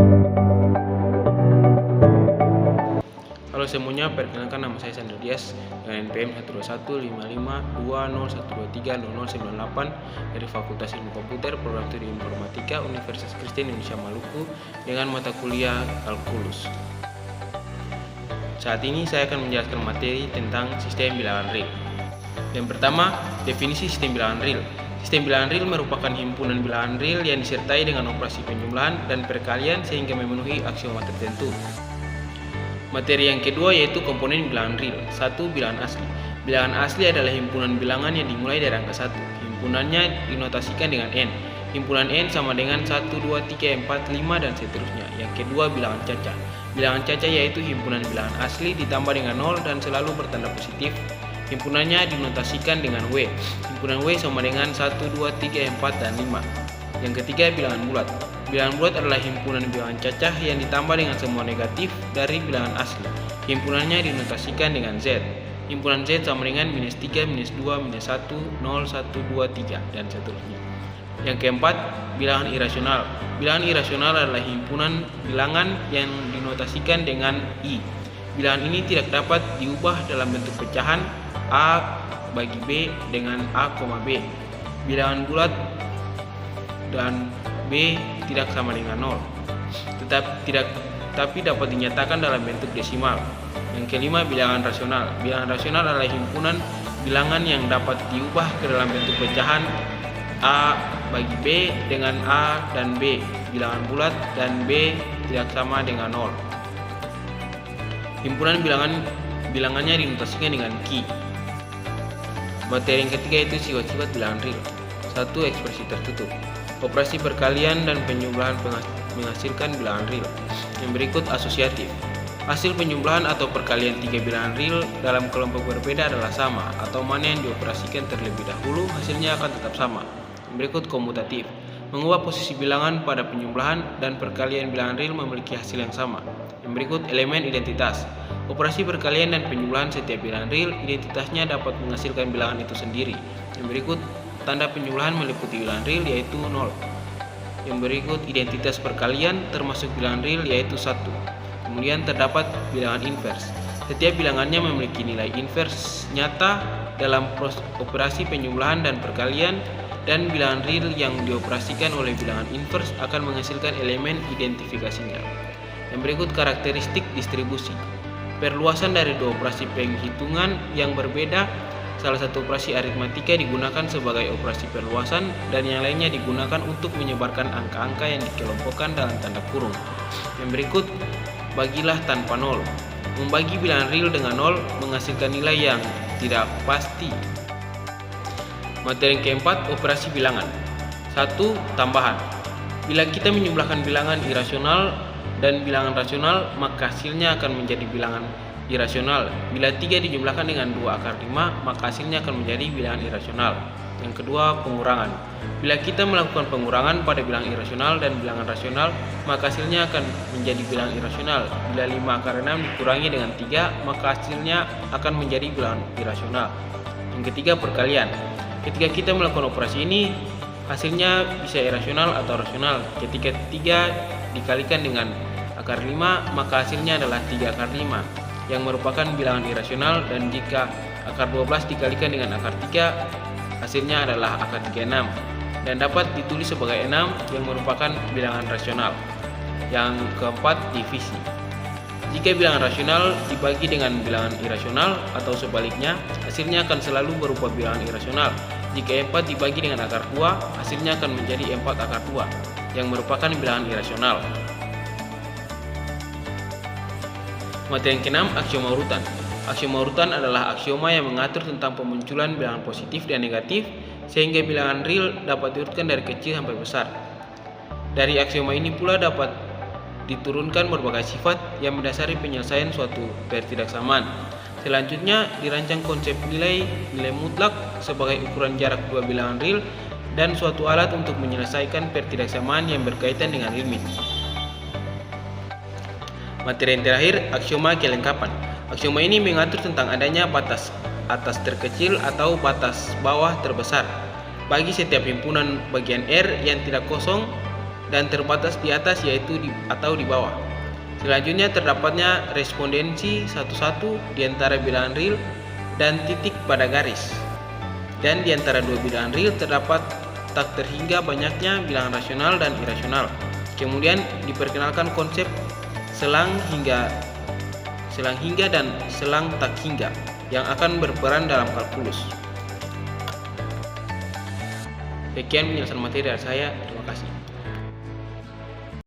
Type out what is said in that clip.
Halo semuanya, perkenalkan nama saya Sandra Dias dengan NPM 121552001230098 dari Fakultas Ilmu Komputer Program Studi Informatika Universitas Kristen Indonesia Maluku dengan mata kuliah Kalkulus. Saat ini saya akan menjelaskan materi tentang sistem bilangan real. Yang pertama, definisi sistem bilangan real. Sistem bilangan real merupakan himpunan bilangan real yang disertai dengan operasi penjumlahan dan perkalian sehingga memenuhi aksioma tertentu. Materi yang kedua yaitu komponen bilangan real. 1. Bilangan asli. Bilangan asli adalah himpunan bilangan yang dimulai dari angka 1. Himpunannya dinotasikan dengan n. Himpunan n sama dengan 1, 2, 3, 4, 5 dan seterusnya. Yang kedua, bilangan cacah. Bilangan cacah yaitu himpunan bilangan asli ditambah dengan 0 dan selalu bertanda positif. Himpunannya dinotasikan dengan W. Himpunan W sama dengan 1, 2, 3, 4, dan 5. Yang ketiga, bilangan bulat. Bilangan bulat adalah himpunan bilangan cacah yang ditambah dengan semua negatif dari bilangan asli. Himpunannya dinotasikan dengan Z. Himpunan Z sama dengan minus 3, minus 2, minus 1, 0, 1, 2, 3, dan seterusnya. Yang keempat, bilangan irasional. Bilangan irasional adalah himpunan bilangan yang dinotasikan dengan I. Bilangan ini tidak dapat diubah dalam bentuk pecahan A bagi B dengan A, B. Bilangan bulat dan B tidak sama dengan 0, tapi dapat dinyatakan dalam bentuk desimal. Yang kelima, bilangan rasional. Bilangan rasional adalah himpunan bilangan yang dapat diubah ke dalam bentuk pecahan A bagi B dengan A dan B. Bilangan bulat dan B tidak sama dengan 0. Himpunan bilangannya dinotasikan dengan Ki. Materi yang ketiga itu sifat-sifat bilangan real. 1. Ekspresi tertutup. Operasi perkalian dan penjumlahan menghasilkan bilangan real. Yang berikut asosiatif. Hasil penjumlahan atau perkalian tiga bilangan real dalam kelompok berbeda adalah sama, atau mana yang dioperasikan terlebih dahulu hasilnya akan tetap sama. Yang berikut komutatif. Mengubah posisi bilangan pada penjumlahan dan perkalian bilangan real memiliki hasil yang sama. Yang berikut elemen identitas. Operasi perkalian dan penjumlahan setiap bilangan real, identitasnya dapat menghasilkan bilangan itu sendiri. Yang berikut tanda penjumlahan meliputi bilangan real yaitu 0. Yang berikut identitas perkalian termasuk bilangan real yaitu 1. Kemudian terdapat bilangan invers. Setiap bilangannya memiliki nilai invers nyata dalam operasi penjumlahan dan perkalian, dan bilangan real yang dioperasikan oleh bilangan invers akan menghasilkan elemen identifikasinya. Yang berikut karakteristik distribusi. Perluasan dari dua operasi penghitungan yang berbeda. Salah satu operasi aritmatika digunakan sebagai operasi perluasan dan yang lainnya digunakan untuk menyebarkan angka-angka yang dikelompokkan dalam tanda kurung. Yang berikut, bagilah tanpa 0. Membagi bilangan real dengan 0 menghasilkan nilai yang tidak pasti. Materi yang keempat, operasi bilangan. 1. Tambahan. Bila kita menjumlahkan bilangan irasional dan bilangan rasional, maka hasilnya akan menjadi bilangan irasional. Bila 3 dijumlahkan dengan 2 akar 5, maka hasilnya akan menjadi bilangan irasional. Yang kedua, pengurangan. Bila kita melakukan pengurangan pada bilangan irasional dan bilangan rasional, maka hasilnya akan menjadi bilangan irasional. Bila 5 akar 6 dikurangi dengan 3, maka hasilnya akan menjadi bilangan irasional. Yang ketiga, perkalian. Ketika kita melakukan operasi ini, hasilnya bisa irasional atau rasional. Ketika 3 dikalikan dengan akar 5, maka hasilnya adalah 3 akar 5 yang merupakan bilangan irasional, dan jika akar 12 dikalikan dengan akar 3, hasilnya adalah akar 36 dan dapat ditulis sebagai 6 yang merupakan bilangan rasional. Yang keempat, divisi. Jika bilangan rasional dibagi dengan bilangan irasional atau sebaliknya, hasilnya akan selalu berupa bilangan irasional. Jika 4 dibagi dengan akar 2, hasilnya akan menjadi 4 akar 2 yang merupakan bilangan irasional. Materi yang keenam, aksioma urutan. Aksioma urutan adalah aksioma yang mengatur tentang pemunculan bilangan positif dan negatif sehingga bilangan real dapat diurutkan dari kecil sampai besar. Dari aksioma ini pula dapat diturunkan berbagai sifat yang mendasari penyelesaian suatu pertidaksamaan. Selanjutnya dirancang konsep nilai mutlak sebagai ukuran jarak dua bilangan real dan suatu alat untuk menyelesaikan pertidaksamaan yang berkaitan dengan limit. Materi yang terakhir, aksioma kelengkapan. Aksioma ini mengatur tentang adanya batas atas terkecil atau batas bawah terbesar bagi setiap himpunan bagian R yang tidak kosong dan terbatas di atas yaitu atau di bawah. Selanjutnya terdapatnya respondensi satu-satu di antara bilangan real dan titik pada garis. Dan di antara dua bilangan real terdapat tak terhingga banyaknya bilangan rasional dan irasional. Kemudian diperkenalkan konsep selang hingga dan selang tak hingga yang akan berperan dalam kalkulus. Sekian penjelasan materi dari saya. Terima kasih.